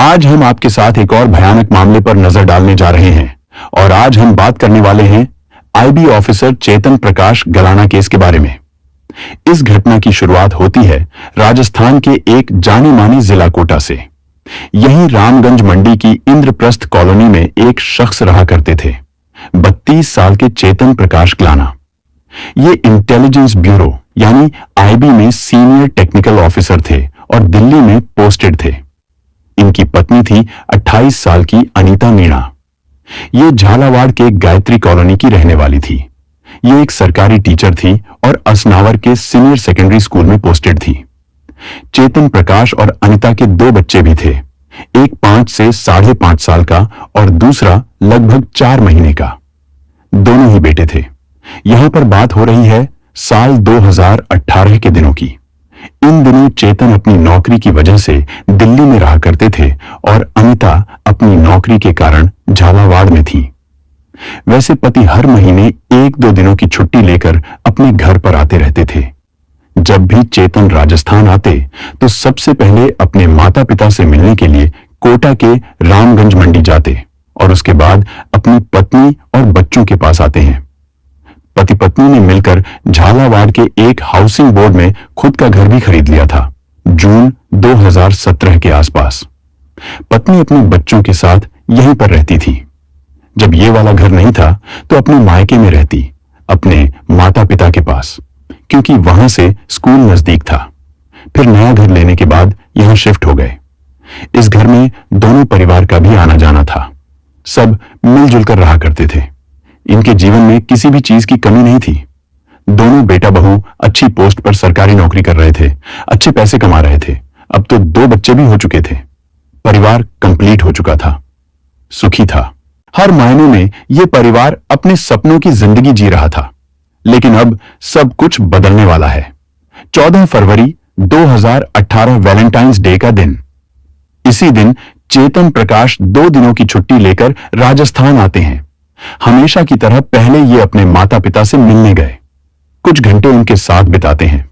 आज हम आपके साथ एक और भयानक मामले पर नजर डालने जा रहे हैं और आज हम बात करने वाले हैं आईबी ऑफिसर चेतन प्रकाश गलाना केस के बारे में। इस घटना की शुरुआत होती है राजस्थान के एक जाने माने जिला कोटा से। यहीं रामगंज मंडी की इंद्रप्रस्थ कॉलोनी में एक शख्स रहा करते थे, 32 साल के चेतन प्रकाश गलाना। ये इंटेलिजेंस ब्यूरो यानी आईबी में सीनियर टेक्निकल ऑफिसर थे और दिल्ली में पोस्टेड थे। इनकी पत्नी थी 28 साल की अनीता मीणा। ये झालावाड़ के गायत्री कॉलोनी की रहने वाली थी। ये एक सरकारी टीचर थी और असनावर के सीनियर सेकेंडरी स्कूल में पोस्टेड थी। चेतन प्रकाश और अनीता के 2 बच्चे भी थे, एक 5 से 5.5 साल का और दूसरा लगभग 4 महीने का। दोनों ही बेटे थे। यहां पर बात हो रही है साल 2018 के दिनों की। इन दिनों चेतन अपनी नौकरी की वजह से दिल्ली में रहा करते थे और अनीता अपनी नौकरी के कारण झालावाड़ में थी। वैसे पति हर महीने 1-2 दिनों की छुट्टी लेकर अपने घर पर आते रहते थे। जब भी चेतन राजस्थान आते तो सबसे पहले अपने माता पिता से मिलने के लिए कोटा के रामगंज मंडी जाते और उसके बाद अपनी पत्नी और बच्चों के पास आते हैं। पति पत्नी ने मिलकर झालावाड़ के एक हाउसिंग बोर्ड में खुद का घर भी खरीद लिया था, जून 2017 के आसपास। पत्नी अपने बच्चों के साथ यहीं पर रहती थी। जब ये वाला घर नहीं था तो अपने मायके में रहती, अपने माता पिता के पास, क्योंकि वहां से स्कूल नजदीक था। फिर नया घर लेने के बाद यहां शिफ्ट हो गए। इस घर में दोनों परिवार का भी आना जाना था। सब मिलजुल कर रहा करते थे। इनके जीवन में किसी भी चीज की कमी नहीं थी। दोनों बेटा बहू अच्छी पोस्ट पर सरकारी नौकरी कर रहे थे, अच्छे पैसे कमा रहे थे। अब तो 2 बच्चे भी हो चुके थे। परिवार कंप्लीट हो चुका था, सुखी था। हर मायने में यह परिवार अपने सपनों की जिंदगी जी रहा था। लेकिन अब सब कुछ बदलने वाला है। 14 फरवरी 2018 वैलेंटाइंस डे का दिन। इसी दिन चेतन प्रकाश 2 दिनों की छुट्टी लेकर राजस्थान आते हैं। हमेशा की तरह पहले ये अपने माता पिता से मिलने गए, कुछ घंटे उनके साथ बिताते हैं।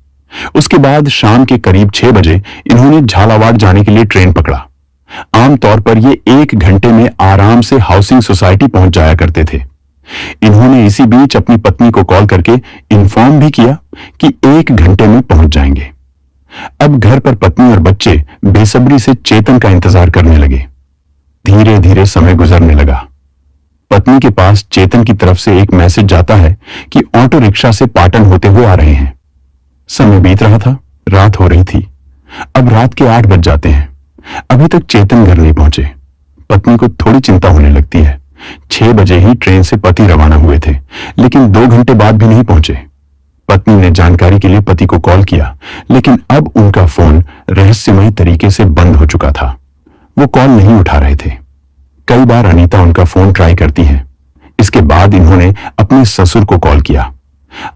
उसके बाद शाम के करीब 6 बजे इन्होंने झालावाड़ जाने के लिए ट्रेन पकड़ा। आमतौर पर ये 1 घंटे में आराम से हाउसिंग सोसाइटी पहुंच जाया करते थे। इन्होंने इसी बीच अपनी पत्नी को कॉल करके इन्फॉर्म भी किया कि 1 घंटे में पहुंच जाएंगे। अब घर पर पत्नी और बच्चे बेसब्री से चेतन का इंतजार करने लगे। धीरे धीरे समय गुजरने लगा। पत्नी के पास चेतन की तरफ से एक मैसेज जाता है कि ऑटो रिक्शा से पाटन होते हुए आ रहे हैं। समय बीत रहा था, रात हो रही थी। अब रात के 8 बज जाते हैं। अभी तक चेतन घर नहीं पहुंचे। पत्नी को थोड़ी चिंता होने लगती है। 6 बजे ही ट्रेन से पति रवाना हुए थे, लेकिन 2 घंटे बाद भी नहीं पहुंचे। पत्नी ने जानकारी के लिए पति को कॉल किया, लेकिन अब उनका फोन रहस्यमय तरीके से बंद हो चुका था। वो कॉल नहीं उठा रहे थे। कई बार अनीता उनका फोन ट्राई करती हैं। इसके बाद इन्होंने अपने ससुर को कॉल किया।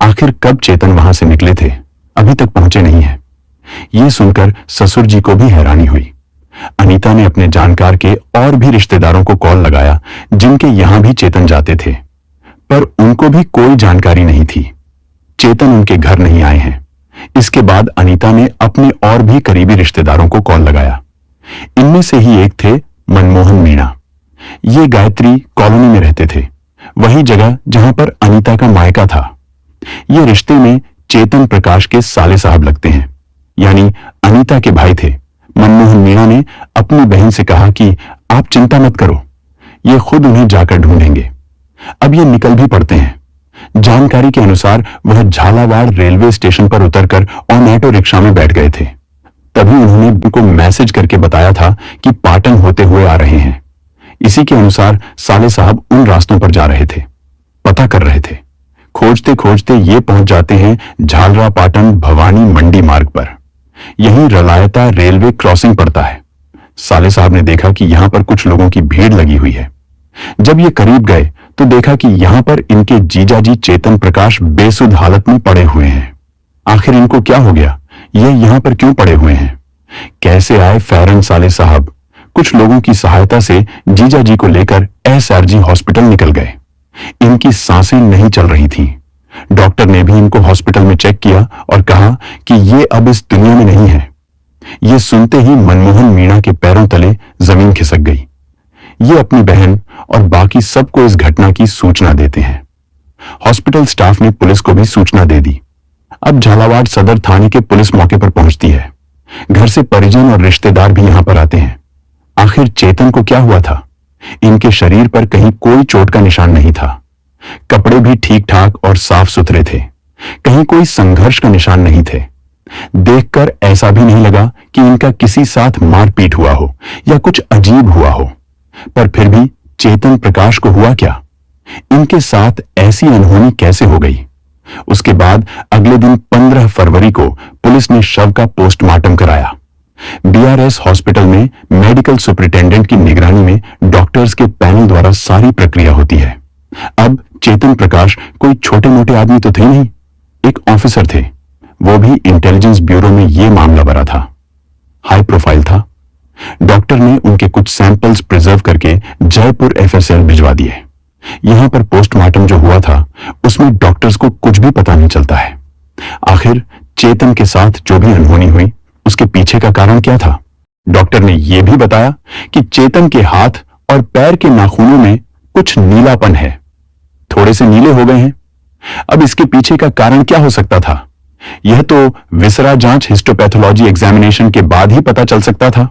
आखिर कब चेतन वहां से निकले थे, अभी तक पहुंचे नहीं है। यह सुनकर ससुर जी को भी हैरानी हुई। अनीता ने अपने जानकार के और भी रिश्तेदारों को कॉल लगाया जिनके यहां भी चेतन जाते थे, पर उनको भी कोई जानकारी नहीं थी। चेतन उनके घर नहीं आए हैं। इसके बाद अनीता ने अपने और भी करीबी रिश्तेदारों को कॉल लगाया। इनमें से ही एक थे मनमोहन मीणा। ये गायत्री कॉलोनी में रहते थे, वही जगह जहां पर अनीता का मायका था। ये रिश्ते में चेतन प्रकाश के साले साहब लगते हैं, यानी अनीता के भाई थे। मनमोहन मीणा ने अपनी बहन से कहा कि आप चिंता मत करो, ये खुद उन्हें जाकर ढूंढेंगे। अब ये निकल भी पड़ते हैं। जानकारी के अनुसार वह झालावाड़ रेलवे स्टेशन पर उतरकर ऑटो रिक्शा में बैठ गए थे। तभी उन्होंने उनको मैसेज करके बताया था कि पाटन होते हुए आ रहे हैं। इसी के अनुसार साले साहब उन रास्तों पर जा रहे थे, पता कर रहे थे। खोजते खोजते ये पहुंच जाते हैं झालरा पाटन भवानी मंडी मार्ग पर। यहीं रलायता रेलवे क्रॉसिंग पड़ता है। साले साहब ने देखा कि यहां पर कुछ लोगों की भीड़ लगी हुई है। जब ये करीब गए तो देखा कि यहां पर इनके जीजाजी चेतन प्रकाश बेसुध हालत में पड़े हुए हैं। आखिर इनको क्या हो गया, ये यहां पर क्यों पड़े हुए हैं? कैसे आए फौरन साले साहब कुछ लोगों की सहायता से जीजाजी को लेकर एसआरजी हॉस्पिटल निकल गए। इनकी सांसें नहीं चल रही थीं। डॉक्टर ने भी इनको हॉस्पिटल में चेक किया और कहा कि ये अब इस दुनिया में नहीं है। ये सुनते ही मनमोहन मीणा के पैरों तले जमीन जमीन खिसक गई। ये अपनी बहन और बाकी सबको इस घटना की सूचना देते हैं। हॉस्पिटल स्टाफ ने पुलिस को भी सूचना दे दी। अब झालावाड़ सदर थाने के पुलिस मौके पर पहुंचती है। घर से परिजन और रिश्तेदार भी यहां पर आते हैं। आखिर चेतन को क्या हुआ था? इनके शरीर पर कहीं कोई चोट का निशान नहीं था। कपड़े भी ठीक ठाक और साफ सुथरे थे। कहीं कोई संघर्ष का निशान नहीं थे। देखकर ऐसा भी नहीं लगा कि इनका किसी साथ मारपीट हुआ हो या कुछ अजीब हुआ हो। पर फिर भी चेतन प्रकाश को हुआ क्या? इनके साथ ऐसी अनहोनी कैसे हो गई? उसके बाद अगले दिन 15 फरवरी को पुलिस ने शव का पोस्टमार्टम कराया। बीआरएस हॉस्पिटल में मेडिकल सुपरिटेंडेंट की निगरानी में डॉक्टर्स के पैनल द्वारा सारी प्रक्रिया होती है। अब चेतन प्रकाश कोई छोटे मोटे आदमी तो थे नहीं, एक ऑफिसर थे। वो भी इंटेलिजेंस ब्यूरो में यह मामला भरा था। हाई प्रोफाइल था। डॉक्टर ने उनके कुछ सैंपल्स प्रिजर्व करके जयपुर एफएसएल भिजवा दिए। यहां पर पोस्टमार्टम जो हुआ था उसमें डॉक्टर्स को कुछ भी पता नहीं चलता है। आखिर चेतन के साथ जो भी अनहोनी हुई उसके पीछे का कारण क्या था? डॉक्टर ने यह भी बताया कि चेतन के हाथ और पैर के नाखूनों में कुछ नीलापन है, थोड़े से नीले हो गए हैं। अब इसके पीछे का कारण क्या हो सकता था? यह तो विसरा जांच हिस्टोपैथोलॉजी एग्जामिनेशन के बाद ही पता चल सकता था।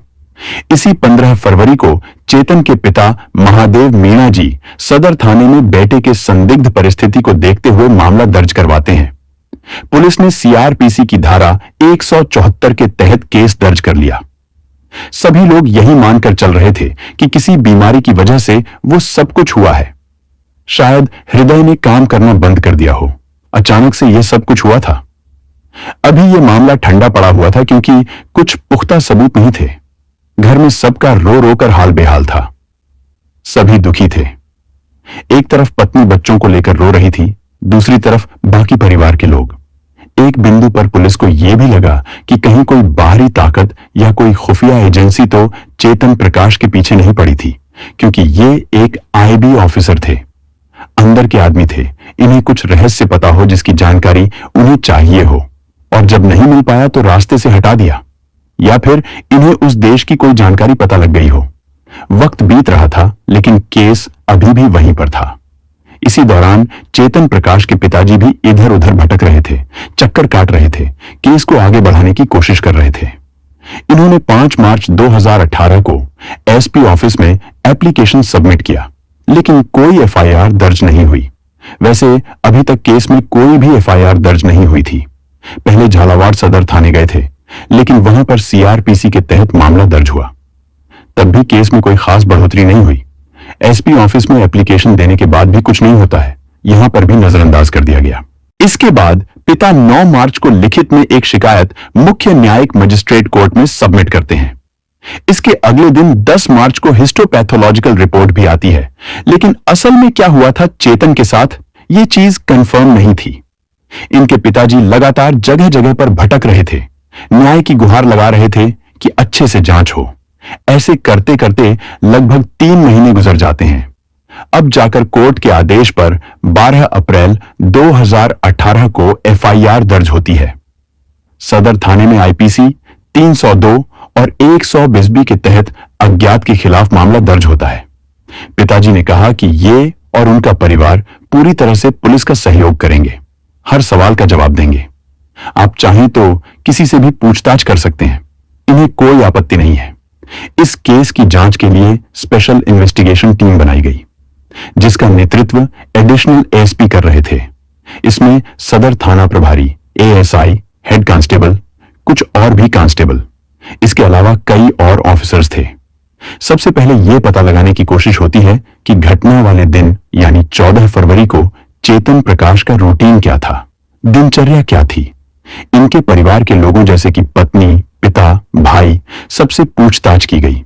इसी 15 फरवरी को चेतन के पिता महादेव मीणा जी सदर थाने में बेटे के संदिग्ध परिस्थिति को देखते हुए मामला दर्ज करवाते हैं। पुलिस ने सीआरपीसी की धारा 174 के तहत केस दर्ज कर लिया। सभी लोग यही मानकर चल रहे थे कि किसी बीमारी की वजह से वो सब कुछ हुआ है। शायद हृदय ने काम करना बंद कर दिया हो, अचानक से यह सब कुछ हुआ था। अभी यह मामला ठंडा पड़ा हुआ था क्योंकि कुछ पुख्ता सबूत नहीं थे। घर में सबका रो रो कर हाल बेहाल था। सभी दुखी थे। एक तरफ पत्नी बच्चों को लेकर रो रही थी, दूसरी तरफ बाकी परिवार के लोग। एक बिंदु पर पुलिस को यह भी लगा कि कहीं कोई बाहरी ताकत या कोई खुफिया एजेंसी तो चेतन प्रकाश के पीछे नहीं पड़ी थी, क्योंकि ये एक आईबी ऑफिसर थे, अंदर के आदमी थे। इन्हें कुछ रहस्य पता हो जिसकी जानकारी उन्हें चाहिए हो, और जब नहीं मिल पाया तो रास्ते से हटा दिया, या फिर इन्हें उस देश की कोई जानकारी पता लग गई हो। वक्त बीत रहा था लेकिन केस अभी भी वहीं पर था। इसी दौरान चेतन प्रकाश के पिताजी भी इधर उधर भटक रहे थे, चक्कर काट रहे थे, केस को आगे बढ़ाने की कोशिश कर रहे थे। इन्होंने 5 मार्च 2018 को एसपी ऑफिस में एप्लीकेशन सबमिट किया, लेकिन कोई एफआईआर दर्ज नहीं हुई। वैसे अभी तक केस में कोई भी एफआईआर दर्ज नहीं हुई थी। पहले झालावाड़ सदर थाने गए थे, लेकिन वहां पर सीआरपीसी के तहत मामला दर्ज हुआ। तब भी केस में कोई खास बढ़ोतरी नहीं हुई। एसपी ऑफिस में एप्लीकेशन देने के बाद भी कुछ नहीं होता है, यहां पर भी नजरअंदाज कर दिया गया। इसके बाद पिता 9 मार्च को लिखित में एक शिकायत मुख्य न्यायिक मजिस्ट्रेट कोर्ट में सबमिट करते हैं। इसके अगले दिन 10 मार्च को हिस्टोपैथोलॉजिकल रिपोर्ट भी आती है, लेकिन असल में क्या हुआ था चेतन के साथ, यह चीज कंफर्म नहीं थी। इनके पिताजी लगातार जगह जगह पर भटक रहे थे, न्याय की गुहार लगा रहे थे कि अच्छे से जांच हो। ऐसे करते करते लगभग 3 महीने गुजर जाते हैं। अब जाकर कोर्ट के आदेश पर 12 अप्रैल 2018 को एफआईआर दर्ज होती है। सदर थाने में आईपीसी 302 और 120 के तहत अज्ञात के खिलाफ मामला दर्ज होता है। पिताजी ने कहा कि ये और उनका परिवार पूरी तरह से पुलिस का सहयोग करेंगे, हर सवाल का जवाब देंगे। आप चाहें तो किसी से भी पूछताछ कर सकते हैं, इन्हें कोई आपत्ति नहीं है। इस केस की जांच के लिए स्पेशल इन्वेस्टिगेशन टीम बनाई गई, जिसका नेतृत्व एडिशनल एसपी कर रहे थे। इसमें सदर थाना प्रभारी, एएसआई, हेड कांस्टेबल, कुछ और भी कांस्टेबल, इसके अलावा कई और ऑफिसर्स थे। सबसे पहले यह पता लगाने की कोशिश होती है कि घटना वाले दिन यानी 14 फरवरी को चेतन प्रकाश का रूटीन क्या था, दिनचर्या क्या थी। इनके परिवार के लोगों जैसे कि पत्नी, पिता, भाई, सबसे पूछताछ की गई।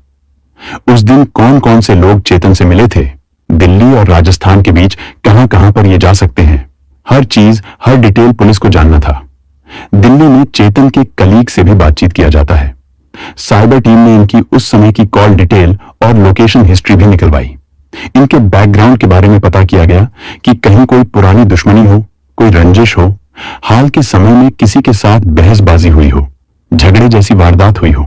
उस दिन कौन कौन से लोग चेतन से मिले थे, दिल्ली और राजस्थान के बीच कहां कहां पर ये जा सकते हैं, हर चीज, हर डिटेल पुलिस को जानना था। दिल्ली में चेतन के कलीग से भी बातचीत किया जाता है। साइबर टीम ने इनकी उस समय की कॉल डिटेल और लोकेशन हिस्ट्री भी निकलवाई। इनके बैकग्राउंड के बारे में पता किया गया कि कहीं कोई पुरानी दुश्मनी हो, कोई रंजिश हो, हाल के समय में किसी के साथ बहसबाजी हुई हो, झगड़े जैसी वारदात हुई हो।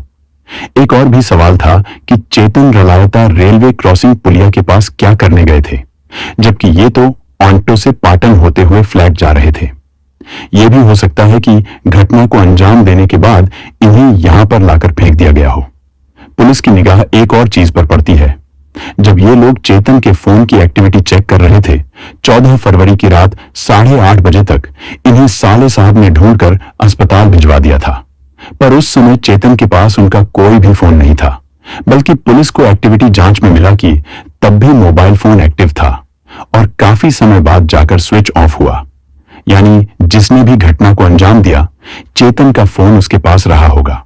एक और भी सवाल था कि चेतन रलायता रेलवे क्रॉसिंग पुलिया के पास क्या करने गए थे, जबकि ये तो ऑन्टो से पाटन होते हुए फ्लैट जा रहे थे। यह भी हो सकता है कि घटना को अंजाम देने के बाद इन्हें यहां पर लाकर फेंक दिया गया हो। पुलिस की निगाह एक और चीज पर पड़ती है। जब ये लोग चेतन के फोन की एक्टिविटी चेक कर रहे थे, 14 फरवरी की रात 8:30 बजे तक इन्हें साले साहब ने ढूंढकर अस्पताल भिजवा दिया था। पर उस समय चेतन के पास उनका कोई भी फोन नहीं था, बल्कि पुलिस को एक्टिविटी जांच में मिला कि तब भी मोबाइल फोन एक्टिव था और काफी समय बाद जाकर स्विच ऑफ हुआ। यानी जिसने भी घटना को अंजाम दिया, चेतन का फोन उसके पास रहा होगा।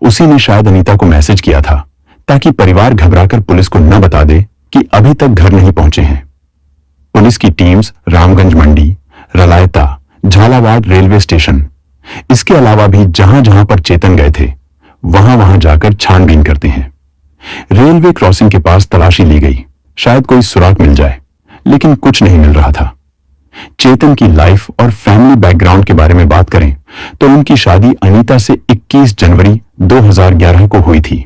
उसी ने शायद अनीता को मैसेज किया था ताकि परिवार घबराकर पुलिस को न बता दे कि अभी तक घर नहीं पहुंचे हैं। पुलिस की टीम्स रामगंज मंडी, रलायता, झालावाड़ रेलवे स्टेशन, इसके अलावा भी जहां जहां पर चेतन गए थे वहां वहां जाकर छानबीन करते हैं। रेलवे क्रॉसिंग के पास तलाशी ली गई, शायद कोई सुराग मिल जाए, लेकिन कुछ नहीं मिल रहा था। चेतन की लाइफ और फैमिली बैकग्राउंड के बारे में बात करें तो उनकी शादी अनीता से 21 जनवरी 2011 को हुई थी।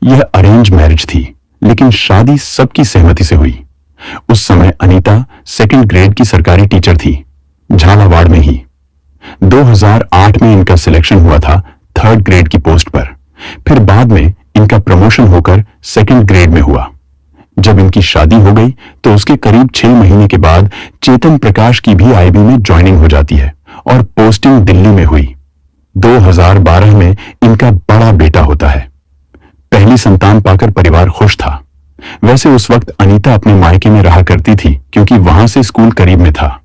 यह अरेंज मैरिज थी, लेकिन शादी सबकी सहमति से हुई। उस समय अनीता 2nd ग्रेड की सरकारी टीचर थी, झालावाड़ में ही। 2008 में इनका सिलेक्शन हुआ था 3rd ग्रेड की पोस्ट पर। फिर बाद में इनका प्रमोशन होकर 2nd ग्रेड में हुआ। जब इनकी शादी हो गई तो उसके करीब 6 महीने के बाद चेतन प्रकाश की भी आईबी में ज्वाइनिंग हो जाती है और पोस्टिंग दिल्ली में हुई। 2012 में इनका बड़ा बेटा होता है। पहली संतान पाकर परिवार खुश था। वैसे उस वक्त अनीता अपने मायके में रहा करती थी क्योंकि वहां से स्कूल करीब में था।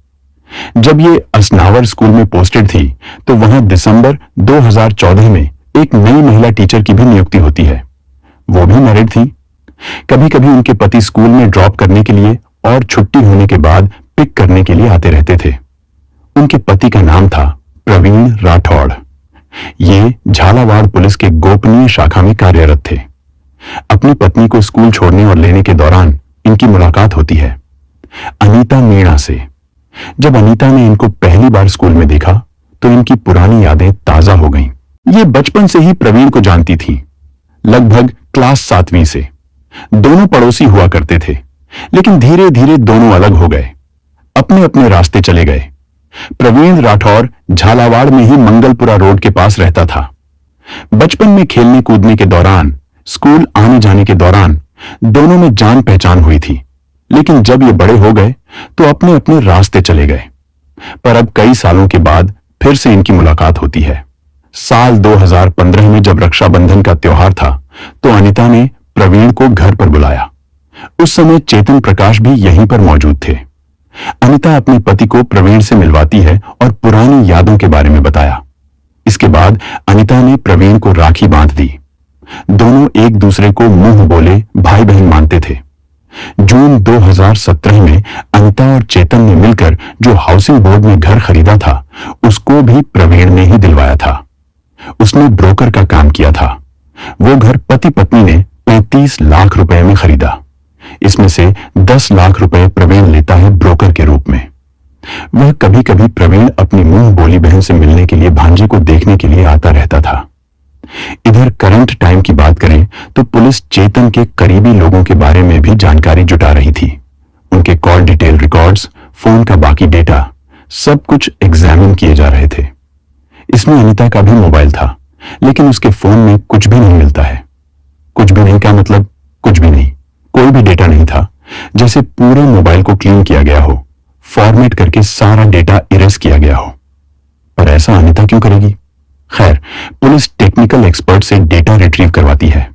जब ये असनावर स्कूल में पोस्टेड थी तो वहां दिसंबर 2014 में एक नई महिला टीचर की भी नियुक्ति होती है। वो भी मैरिड थी। कभी कभी उनके पति स्कूल में ड्रॉप करने के लिए और छुट्टी होने के बाद पिक करने के लिए आते रहते थे। उनके पति का नाम था प्रवीण राठौड़। ये झालावाड़ पुलिस के गोपनीय शाखा में कार्यरत थे। अपनी पत्नी को स्कूल छोड़ने और लेने के दौरान इनकी मुलाकात होती है अनीता मीणा से। जब अनीता ने इनको पहली बार स्कूल में देखा तो इनकी पुरानी यादें ताजा हो गईं। ये बचपन से ही प्रवीण को जानती थी, लगभग क्लास 7वीं से। दोनों पड़ोसी हुआ करते थे, लेकिन धीरे धीरे दोनों अलग हो गए, अपने अपने रास्ते चले गए। प्रवीण राठौर झालावाड़ में ही मंगलपुरा रोड के पास रहता था। बचपन में खेलने कूदने के दौरान, स्कूल आने जाने के दौरान दोनों में जान पहचान हुई थी, लेकिन जब ये बड़े हो गए तो अपने अपने रास्ते चले गए। पर अब कई सालों के बाद फिर से इनकी मुलाकात होती है। साल 2015 में जब रक्षाबंधन का त्योहार था तो अनीता ने प्रवीण को घर पर बुलाया। उस समय चेतन प्रकाश भी यहीं पर मौजूद थे। अनीता अपने पति को प्रवीण से मिलवाती है और पुरानी यादों के बारे में बताया। इसके बाद अनीता ने प्रवीण को राखी बांध दी। दोनों एक दूसरे को मुंह बोले भाई बहन मानते थे। जून 2017 में अनीता और चेतन ने मिलकर जो हाउसिंग बोर्ड में घर खरीदा था, उसको भी प्रवीण ने ही दिलवाया था। उसने ब्रोकर का काम किया था। वो घर पति पत्नी ने 35 लाख रुपए में खरीदा। इसमें से 10 लाख रुपए प्रवीण लेता है ब्रोकर के रूप में। वह कभी कभी प्रवीण अपनी मुंह बोली बहन से मिलने के लिए भांजे को देखने के लिए आता रहता था। इधर करंट टाइम की बात करें तो पुलिस चेतन के करीबी लोगों के बारे में भी जानकारी जुटा रही थी। उनके कॉल डिटेल रिकॉर्ड्स, फोन का बाकी डेटा, सब कुछ एग्जामिन किए जा रहे थे। इसमें अनीता का भी मोबाइल था, लेकिन उसके फोन में कुछ भी नहीं मिलता है। कुछ भी नहीं का मतलब कुछ भी नहीं, कोई भी डेटा नहीं था, जैसे पूरे मोबाइल को क्लीन किया गया हो, फॉर्मेट करके सारा डेटा इरेज किया गया हो। पर ऐसा अनीता क्यों करेगी? खैर, पुलिस टेक्निकल एक्सपर्ट से डेटा रिट्रीव करवाती है।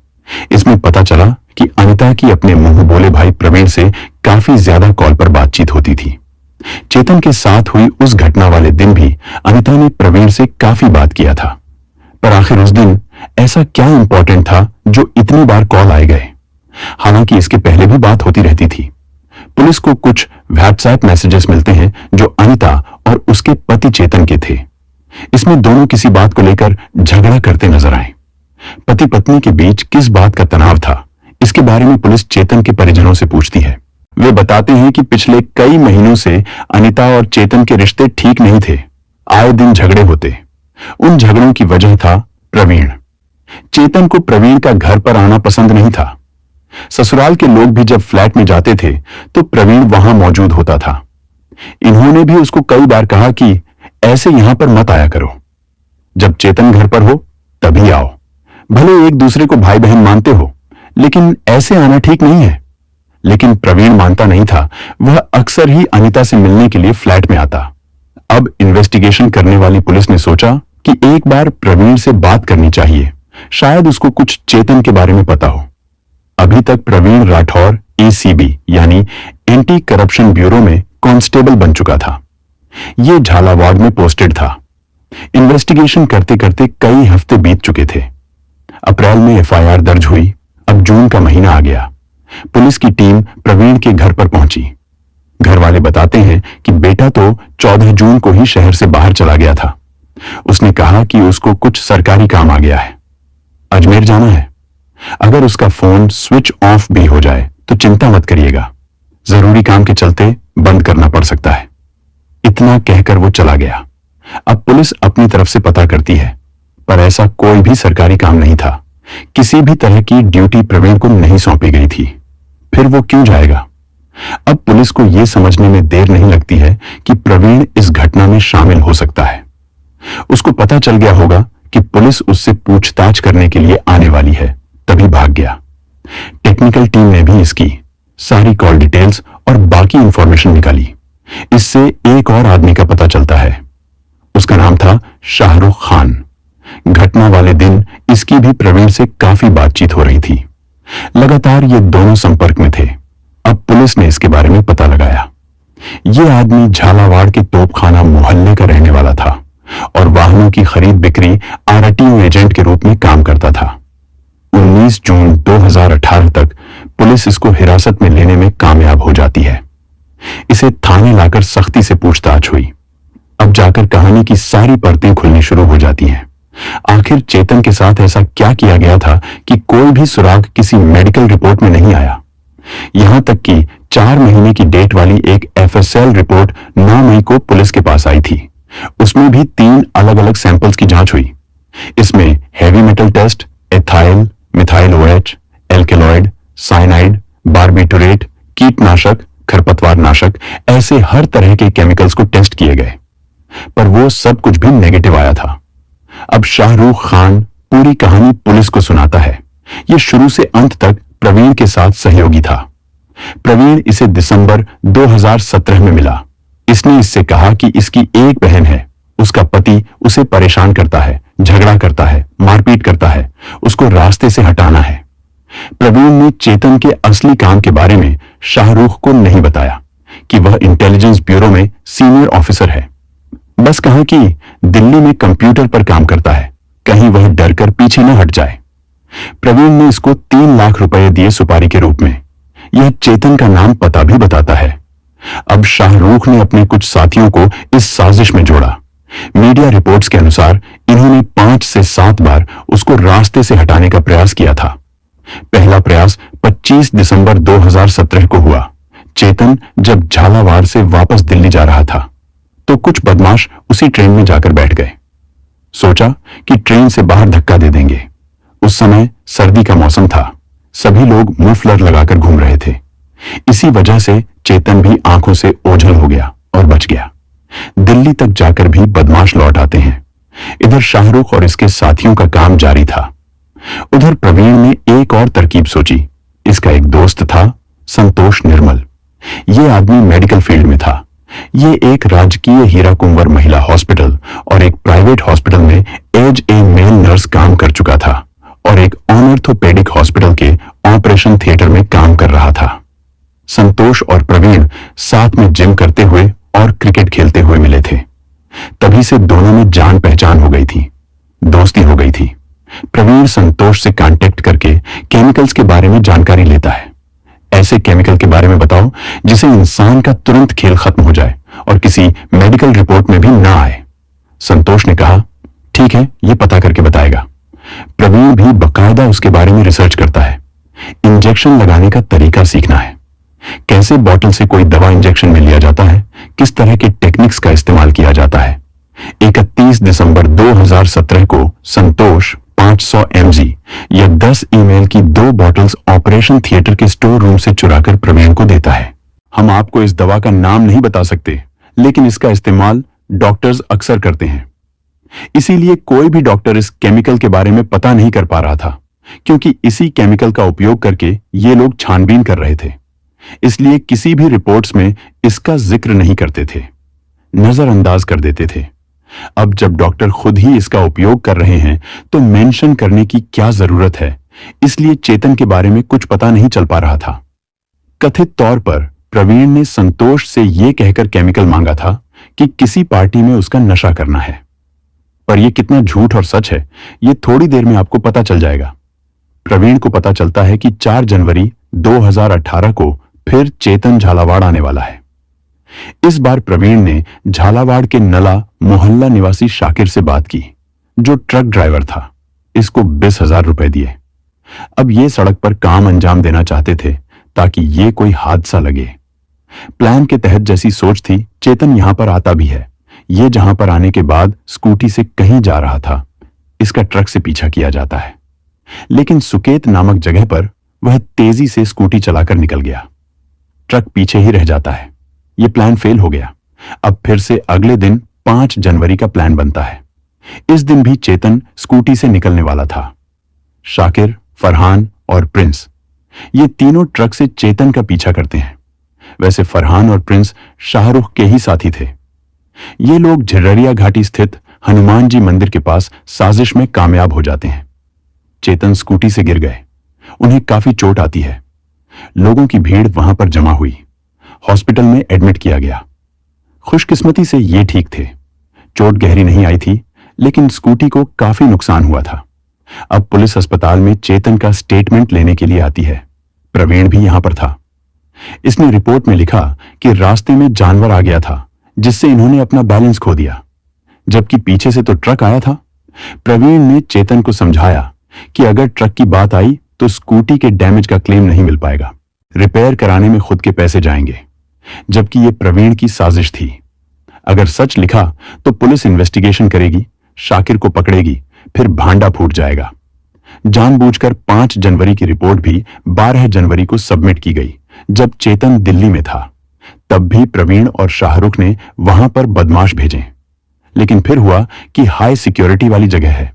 इसमें पता चला कि अनीता की अपने मुंह बोले भाई प्रवीण से काफी ज्यादा कॉल पर बातचीत होती थी। चेतन के साथ हुई उस घटना वाले दिन भी अनीता ने प्रवीण से काफी बात किया था। पर आखिर उस दिन ऐसा क्या इंपॉर्टेंट था जो इतनी बार कॉल आए गए? हालांकि इसके पहले भी बात होती रहती थी। पुलिस को कुछ व्हाट्सएप मैसेजेस मिलते हैं जो अनीता और उसके पति चेतन के थे। इसमें दोनों किसी बात को लेकर झगड़ा करते नजर आए। पति पत्नी के बीच किस बात का तनाव था, इसके बारे में पुलिस चेतन के परिजनों से पूछती है। वे बताते हैं कि पिछले कई महीनों से अनीता और चेतन के रिश्ते ठीक नहीं थे। आए दिन झगड़े होते। उन झगड़ों की वजह था प्रवीण। चेतन को प्रवीण का घर पर आना पसंद नहीं था। ससुराल के लोग भी जब फ्लैट में जाते थे तो प्रवीण वहां मौजूद होता था। इन्होंने भी उसको कई बार कहा कि ऐसे यहां पर मत आया करो, जब चेतन घर पर हो तभी आओ। भले एक दूसरे को भाई बहन मानते हो, लेकिन ऐसे आना ठीक नहीं है। लेकिन प्रवीण मानता नहीं था। वह अक्सर ही अनीता से मिलने के लिए फ्लैट में आता। अब इन्वेस्टिगेशन करने वाली पुलिस ने सोचा कि एक बार प्रवीण से बात करनी चाहिए, शायद उसको कुछ चेतन के बारे में पता हो। अभी तक प्रवीण राठौर एसीबी यानी एंटी करप्शन ब्यूरो में कांस्टेबल बन चुका था। यह झालावाड़ में पोस्टेड था। इन्वेस्टिगेशन करते करते कई हफ्ते बीत चुके थे। अप्रैल में एफआईआर दर्ज हुई। अब जून का महीना आ गया। पुलिस की टीम प्रवीण के घर पर पहुंची। घर वाले बताते हैं कि बेटा तो 14 जून को ही शहर से बाहर चला गया था। उसने कहा कि उसको कुछ सरकारी काम आ गया है, अजमेर जाना है। अगर उसका फोन स्विच ऑफ भी हो जाए तो चिंता मत करिएगा, जरूरी काम के चलते बंद करना पड़ सकता है। इतना कहकर वो चला गया। अब पुलिस अपनी तरफ से पता करती है, पर ऐसा कोई भी सरकारी काम नहीं था। किसी भी तरह की ड्यूटी प्रवीण को नहीं सौंपी गई थी। फिर वो क्यों जाएगा? अब पुलिस को यह समझने में देर नहीं लगती है कि प्रवीण इस घटना में शामिल हो सकता है। उसको पता चल गया होगा कि पुलिस उससे पूछताछ करने के लिए आने वाली है, तभी भाग गया। टेक्निकल टीम ने भी इसकी सारी कॉल डिटेल्स और बाकी इंफॉर्मेशन निकाली। इससे एक और आदमी का पता चलता है। उसका नाम था शाहरुख खान। घटना वाले दिन इसकी भी प्रवीण से काफी बातचीत हो रही थी। लगातार ये दोनों संपर्क में थे। अब पुलिस ने इसके बारे में पता लगाया। ये आदमी झालावाड़ के तोपखाना मोहल्ले का रहने वाला था और वाहनों की खरीद बिक्री आरटीओ एजेंट के रूप में काम करता था। 19 जून 2018 तक पुलिस इसको हिरासत में लेने में कामयाब हो जाती है। इसे थाने लाकर सख्ती से पूछताछ हुई। अब जाकर कहानी की सारी परतें खुलनी शुरू हो जाती हैं। आखिर चेतन के साथ ऐसा क्या किया गया था कि कोई भी सुराग किसी मेडिकल रिपोर्ट में नहीं आया। यहां तक कि 4 महीने की डेट वाली एक एफएसएल रिपोर्ट 9 मई को पुलिस के पास आई थी। उसमें भी 3 अलग अलग सैंपल्स की जांच हुई। इसमें heavy metal test, ethyl, methyl OH, alkaloid, cyanide, barbiturate, कीटनाशक, खरपतवार नाशक, ऐसे हर तरह के केमिकल्स को टेस्ट किए गए, पर वो सब कुछ भी नेगेटिव आया था। अब शाहरुख खान पूरी कहानी पुलिस को सुनाता है। यह शुरू से अंत तक प्रवीण के साथ सहयोगी था। प्रवीण इसे दिसंबर 2017 में मिला। इसने इससे कहा कि इसकी एक बहन है, उसका पति उसे परेशान करता है, झगड़ा करता है, मारपीट करता है, उसको रास्ते से हटाना है। प्रवीण ने चेतन के असली काम के बारे में शाहरुख को नहीं बताया कि वह इंटेलिजेंस ब्यूरो में सीनियर ऑफिसर है। बस कहा कि दिल्ली में कंप्यूटर पर काम करता है, कहीं वह डरकर पीछे न हट जाए। प्रवीण ने इसको 3 लाख रुपए दिए सुपारी के रूप में। यह चेतन का नाम पता भी बताता है। अब शाहरुख ने अपने कुछ साथियों को इस साजिश में जोड़ा। मीडिया रिपोर्ट्स के अनुसार इन्होंने 5 से 7 बार उसको रास्ते से हटाने का प्रयास किया था। पहला प्रयास 25 दिसंबर 2017 को हुआ। चेतन जब झालावाड़ से वापस दिल्ली जा रहा था तो कुछ बदमाश उसी ट्रेन में जाकर बैठ गए। सोचा कि ट्रेन से बाहर धक्का दे देंगे। उस समय सर्दी का मौसम था। सभी लोग मफलर लगाकर घूम रहे थे। इसी वजह से चेतन भी आंखों से ओझल हो गया और बच गया। दिल्ली तक जाकर भी बदमाश लौट आते हैं। इधर शाहरुख और इसके साथियों का काम जारी था। उधर प्रवीण ने एक और तरकीब सोची। इसका एक दोस्त था, संतोष निर्मल। यह आदमी मेडिकल फील्ड में था। ये एक राजकीय हीरा कुंवर महिला हॉस्पिटल और एक प्राइवेट हॉस्पिटल में एज ए मेल नर्स काम कर चुका था और एक ऑर्थोपेडिक हॉस्पिटल के ऑपरेशन थिएटर में काम कर रहा था। संतोष और प्रवीण साथ में जिम करते हुए और क्रिकेट खेलते हुए मिले थे। तभी से दोनों में जान पहचान हो गई थी, दोस्ती हो गई थी। प्रवीण संतोष से कांटेक्ट करके केमिकल्स के बारे में जानकारी लेता है। ऐसे केमिकल के बारे में बताओ जिसे इंसान का तुरंत खेल खत्म हो जाए और किसी मेडिकल रिपोर्ट में भी ना आए। संतोष ने कहा, ठीक है, ये पता करके बताएगा। प्रवीण भी बकायदा उसके बारे में रिसर्च करता है। इंजेक्शन लगाने का तरीका सीखना है, कैसे बॉटल से कोई दवा इंजेक्शन में लिया जाता है, किस तरह के टेक्निक्स का इस्तेमाल किया जाता है। 31 दिसंबर 2017 को संतोष 500 mg या 10 ईमेल की 2 बॉटल्स ऑपरेशन थिएटर के स्टोर रूम से चुराकर प्रवीण को देता है। हम आपको इस दवा का नाम नहीं बता सकते, लेकिन इसका इस्तेमाल डॉक्टर्स अक्सर करते हैं। इसीलिए कोई भी डॉक्टर इस केमिकल के बारे में पता नहीं कर पा रहा था, क्योंकि इसी केमिकल का उपयोग करके ये लोग छानबीन कर रहे थे। इसलिए किसी भी रिपोर्ट्स में इसका जिक्र नहीं करते थे, नजरअंदाज कर देते थे। अब जब डॉक्टर खुद ही इसका उपयोग कर रहे हैं तो मेंशन करने की क्या जरूरत है, इसलिए चेतन के बारे में कुछ पता नहीं चल पा रहा था। कथित तौर पर प्रवीण ने संतोष से यह कहकर केमिकल मांगा था कि किसी पार्टी में उसका नशा करना है, पर यह कितना झूठ और सच है, यह थोड़ी देर में आपको पता चल जाएगा। प्रवीण को पता चलता है कि 4 जनवरी 2018 को फिर चेतन झालावाड़ आने वाला है। इस बार प्रवीण ने झालावाड़ के नला मोहल्ला निवासी शाकिर से बात की, जो ट्रक ड्राइवर था। इसको 20,000 रुपए दिए। अब ये सड़क पर काम अंजाम देना चाहते थे ताकि ये कोई हादसा लगे। प्लान के तहत जैसी सोच थी, चेतन यहां पर आता भी है। ये जहां पर आने के बाद स्कूटी से कहीं जा रहा था, इसका ट्रक से पीछा किया जाता है, लेकिन सुकेत नामक जगह पर वह तेजी से स्कूटी चलाकर निकल गया। ट्रक पीछे ही रह जाता है। यह प्लान फेल हो गया। अब फिर से अगले दिन 5 जनवरी का प्लान बनता है। इस दिन भी चेतन स्कूटी से निकलने वाला था। शाकिर, फरहान और प्रिंस, ये तीनों ट्रक से चेतन का पीछा करते हैं। वैसे फरहान और प्रिंस शाहरुख के ही साथी थे। ये लोग झर्रिया घाटी स्थित हनुमान जी मंदिर के पास साजिश में कामयाब हो जाते हैं। चेतन स्कूटी से गिर गए। उन्हें काफी चोट आती है। लोगों की भीड़ वहां पर जमा हुई। हॉस्पिटल में एडमिट किया गया। खुशकिस्मती से ये ठीक थे। चोट गहरी नहीं आई थी, लेकिन स्कूटी को काफी नुकसान हुआ था। अब पुलिस अस्पताल में चेतन का स्टेटमेंट लेने के लिए आती है। प्रवीण भी यहां पर था। इसने रिपोर्ट में लिखा कि रास्ते में जानवर आ गया था, जिससे इन्होंने अपना बैलेंस खो दिया, जबकि पीछे से तो ट्रक आया था। प्रवीण ने चेतन को समझाया कि अगर ट्रक की बात आई तो स्कूटी के डैमेज का क्लेम नहीं मिल पाएगा, रिपेयर कराने में खुद के पैसे जाएंगे, जबकि यह प्रवीण की साजिश थी। अगर सच लिखा तो पुलिस इन्वेस्टिगेशन करेगी, शाकिर को पकड़ेगी, फिर भांडा फूट जाएगा। जानबूझकर 5 जनवरी की रिपोर्ट भी 12 जनवरी को सबमिट की गई, जब चेतन दिल्ली में था। तब भी प्रवीण और शाहरुख ने वहां पर बदमाश भेजे, लेकिन फिर हुआ कि हाई सिक्योरिटी वाली जगह है,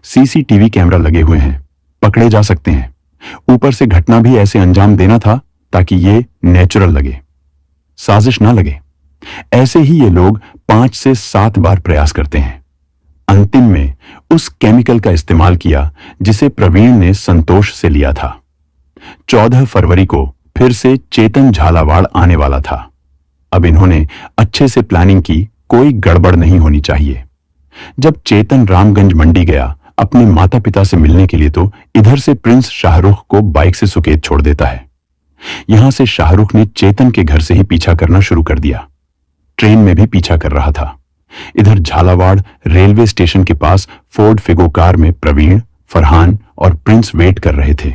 सीसीटीवी कैमरा लगे हुए हैं, पकड़े जा सकते हैं। ऊपर से घटना भी ऐसे अंजाम देना था ताकि ये नेचुरल लगे, साजिश ना लगे। ऐसे ही ये लोग 5 से 7 बार प्रयास करते हैं। अंतिम में उस केमिकल का इस्तेमाल किया जिसे प्रवीण ने संतोष से लिया था। 14 फरवरी को फिर से चेतन झालावाड़ आने वाला था। अब इन्होंने अच्छे से प्लानिंग की, कोई गड़बड़ नहीं होनी चाहिए। जब चेतन रामगंज मंडी गया अपने माता पिता से मिलने के लिए, तो इधर से प्रिंस शाहरुख को बाइक से सुकेत छोड़ देता है। यहां से शाहरुख ने चेतन के घर से ही पीछा करना शुरू कर दिया। ट्रेन में भी पीछा कर रहा था। इधर झालावाड़ रेलवे स्टेशन के पास फोर्ड फिगो कार में प्रवीण, फरहान और प्रिंस वेट कर रहे थे।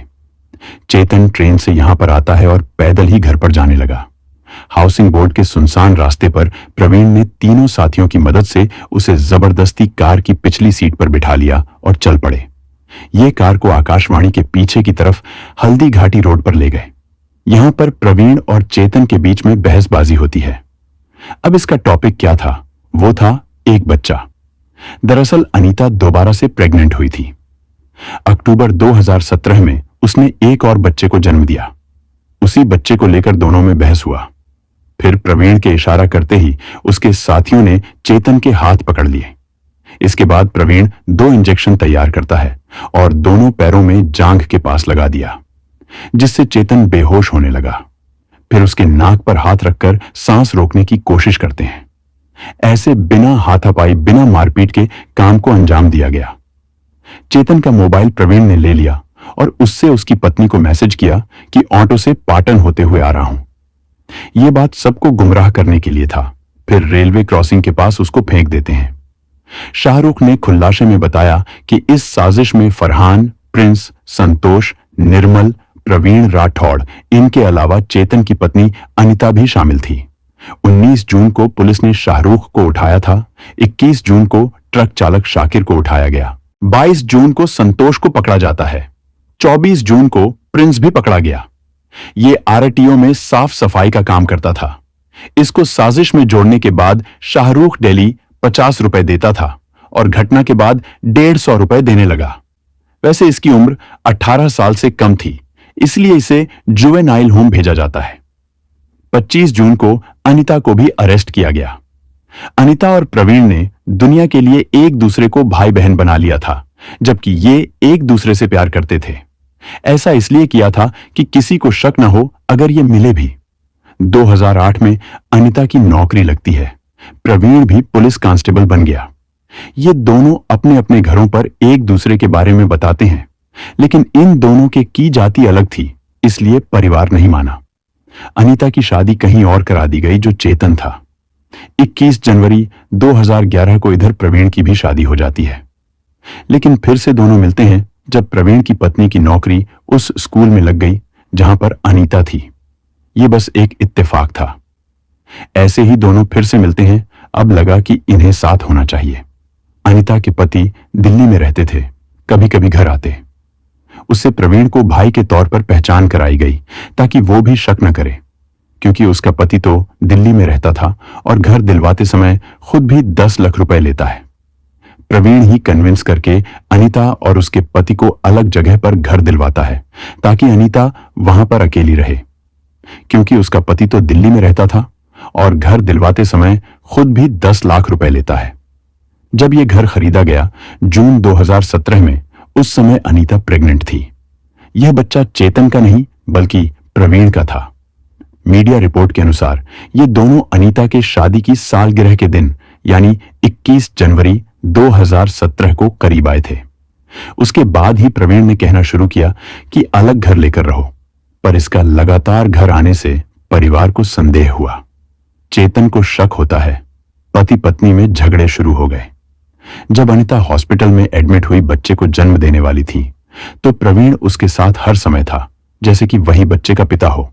चेतन ट्रेन से यहां पर आता है और पैदल ही घर पर जाने लगा। हाउसिंग बोर्ड के सुनसान रास्ते पर प्रवीण ने तीनों साथियों की मदद से उसे जबरदस्ती कार की पिछली सीट पर बिठा लिया और चल पड़े। ये कार को आकाशवाणी के पीछे की तरफ हल्दी घाटी रोड पर ले गए। यहां पर प्रवीण और चेतन के बीच में बहसबाजी होती है। अब इसका टॉपिक क्या था? वो था एक बच्चा। दरअसल अनीता दोबारा से प्रेग्नेंट हुई थी। अक्टूबर 2017 में उसने एक और बच्चे को जन्म दिया। उसी बच्चे को लेकर दोनों में बहस हुआ। फिर प्रवीण के इशारा करते ही उसके साथियों ने चेतन के हाथ पकड़ लिए। इसके बाद प्रवीण 2 इंजेक्शन तैयार करता है और दोनों पैरों में जांघ के पास लगा दिया, जिससे चेतन बेहोश होने लगा। फिर उसके नाक पर हाथ रखकर सांस रोकने की कोशिश करते हैं। ऐसे बिना हाथापाई, बिना मारपीट के काम को अंजाम दिया गया। चेतन का मोबाइल प्रवीण ने ले लिया और उससे उसकी पत्नी को मैसेज किया कि ऑटो से पाटन होते हुए आ रहा हूं। यह बात सबको गुमराह करने के लिए था। फिर रेलवे क्रॉसिंग के पास उसको फेंक देते हैं। शाहरुख ने खुलासे में बताया कि इस साजिश में फरहान, प्रिंस, संतोष, निर्मल, प्रवीण राठौड़, इनके अलावा चेतन की पत्नी अनीता भी शामिल थी। 19 जून को पुलिस ने शाहरुख को उठाया था। 21 जून को ट्रक चालक शाकिर को उठाया गया। 22 जून को संतोष को पकड़ा जाता है। 24 जून को प्रिंस भी पकड़ा गया। ये आरटीओ में साफ सफाई का काम करता था। इसको साजिश में जोड़ने के बाद शाहरुख डेली 50 रुपए देता था और घटना के बाद 150 रुपए देने लगा। वैसे इसकी उम्र 18 साल से कम थी, इसलिए इसे जुवेनाइल होम भेजा जाता है। 25 जून को अनीता को भी अरेस्ट किया गया। अनीता और प्रवीण ने दुनिया के लिए एक दूसरे को भाई बहन बना लिया था, जबकि ये एक दूसरे से प्यार करते थे। ऐसा इसलिए किया था कि किसी को शक न हो अगर ये मिले भी। 2008 में अनीता की नौकरी लगती है। प्रवीण भी पुलिस कांस्टेबल बन गया। ये दोनों अपने अपने घरों पर एक दूसरे के बारे में बताते हैं, लेकिन इन दोनों की जाति अलग थी, इसलिए परिवार नहीं माना। अनीता की शादी कहीं और करा दी गई, जो चेतन था। 21 जनवरी 2011 को इधर प्रवीण की भी शादी हो जाती है, लेकिन फिर से दोनों मिलते हैं जब प्रवीण की पत्नी की नौकरी उस स्कूल में लग गई जहां पर अनीता थी। ये बस एक इत्तेफाक था। ऐसे ही दोनों फिर से मिलते हैं। अब लगा कि इन्हें साथ होना चाहिए। अनीता के पति दिल्ली में रहते थे, कभी कभी घर आते। उससे प्रवीण को भाई के तौर पर पहचान कराई गई ताकि वो भी शक न करे, क्योंकि उसका पति तो दिल्ली में रहता था और घर दिलवाते समय खुद भी 10 लाख रुपए लेता है। प्रवीण ही कन्विंस करके अनीता और उसके पति को अलग जगह पर घर दिलवाता है ताकि अनीता वहां पर अकेली रहे, क्योंकि उसका पति तो दिल्ली में रहता था और घर दिलवाते समय खुद भी 10 लाख रुपए लेता है। जब यह घर खरीदा गया जून 2017 में, उस समय अनीता प्रेग्नेंट थी। यह बच्चा चेतन का नहीं बल्कि प्रवीण का था। मीडिया रिपोर्ट के अनुसार ये दोनों अनीता के शादी की सालगिरह के दिन यानी 21 जनवरी 2017 को करीब आए थे। उसके बाद ही प्रवीण ने कहना शुरू किया कि अलग घर लेकर रहो, पर इसका लगातार घर आने से परिवार को संदेह हुआ। चेतन को शक होता है। पति पत्नी में झगड़े शुरू हो गए। जब अनीता हॉस्पिटल में एडमिट हुई बच्चे को जन्म देने वाली थी, तो प्रवीण उसके साथ हर समय था, जैसे कि वही बच्चे का पिता हो।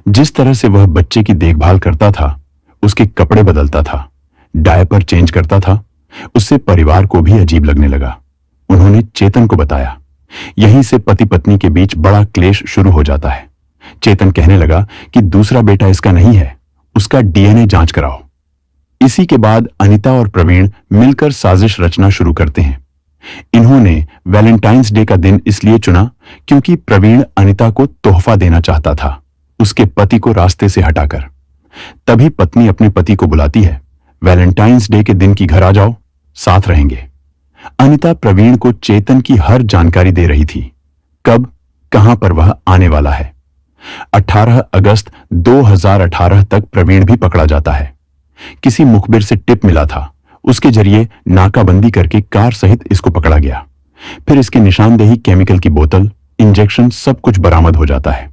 जिस तरह से वह बच्चे की देखभाल करता था, उसके कपड़े बदलता था, डायपर चेंज करता था, उससे परिवार को भी अजीब लगने लगा। उन्होंने चेतन को बताया। यहीं से पति पत्नी के बीच बड़ा क्लेश शुरू हो जाता है। चेतन कहने लगा कि दूसरा बेटा इसका नहीं है, उसका डीएनए जांच कराओ। इसी के बाद अनीता और प्रवीण मिलकर साजिश रचना शुरू करते हैं। इन्होंने वैलेंटाइंस डे का दिन इसलिए चुना क्योंकि प्रवीण अनीता को तोहफा देना चाहता था, उसके पति को रास्ते से हटाकर। तभी पत्नी अपने पति को बुलाती है, वैलेंटाइंस डे के दिन की घर आ जाओ, साथ रहेंगे। अनीता प्रवीण को चेतन की हर जानकारी दे रही थी, कब कहां पर वह आने वाला है। 18 अगस्त 2018 तक प्रवीण भी पकड़ा जाता है। किसी मुखबिर से टिप मिला था, उसके जरिए नाकाबंदी करके कार सहित इसको पकड़ा गया। फिर इसकी निशानदेही, केमिकल की बोतल, इंजेक्शन सब कुछ बरामद हो जाता है।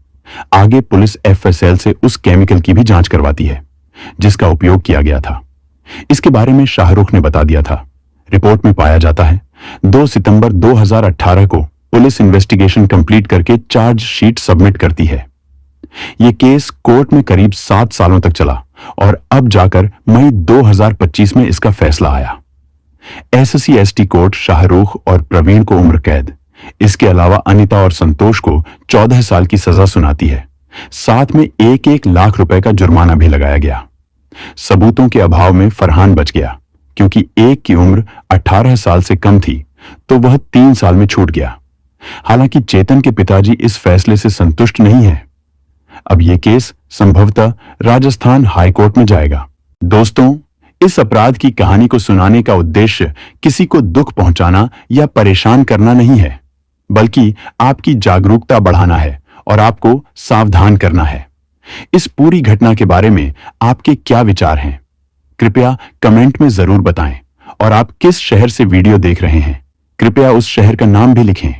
आगे पुलिस एफएसएल से उस केमिकल की भी जांच करवाती है जिसका उपयोग किया गया था। इसके बारे में शाहरुख ने बता दिया था। रिपोर्ट में पाया जाता है 2 सितंबर 2018 को पुलिस इन्वेस्टिगेशन कंप्लीट करके चार्जशीट सबमिट करती है। यह केस कोर्ट में करीब 7 सालों तक चला और अब जाकर मई 2025 में इसका फैसला आया। एससी एसटी कोर्ट शाहरुख और प्रवीण को उम्र कैद, इसके अलावा अनीता और संतोष को 14 साल की सजा सुनाती है। साथ में 1-1 लाख रुपए का जुर्माना भी लगाया गया। सबूतों के अभाव में फरहान बच गया, क्योंकि एक की उम्र 18 साल से कम थी, तो वह 3 साल में छूट गया। हालांकि चेतन के पिताजी इस फैसले से संतुष्ट नहीं है। अब यह केस संभवतः राजस्थान हाईकोर्ट में जाएगा। दोस्तों, इस अपराध की कहानी को सुनाने का उद्देश्य किसी को दुख पहुंचाना या परेशान करना नहीं है, बल्कि आपकी जागरूकता बढ़ाना है और आपको सावधान करना है। इस पूरी घटना के बारे में आपके क्या विचार हैं? कृपया कमेंट में जरूर बताएं। और आप किस शहर से वीडियो देख रहे हैं, कृपया उस शहर का नाम भी लिखें।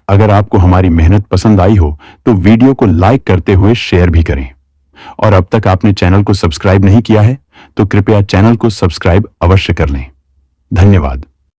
अगर आपको हमारी मेहनत पसंद आई हो तो वीडियो को लाइक करते हुए शेयर भी करें। और अब तक आपने चैनल को सब्सक्राइब नहीं किया है तो कृपया चैनल को सब्सक्राइब अवश्य कर लें। धन्यवाद।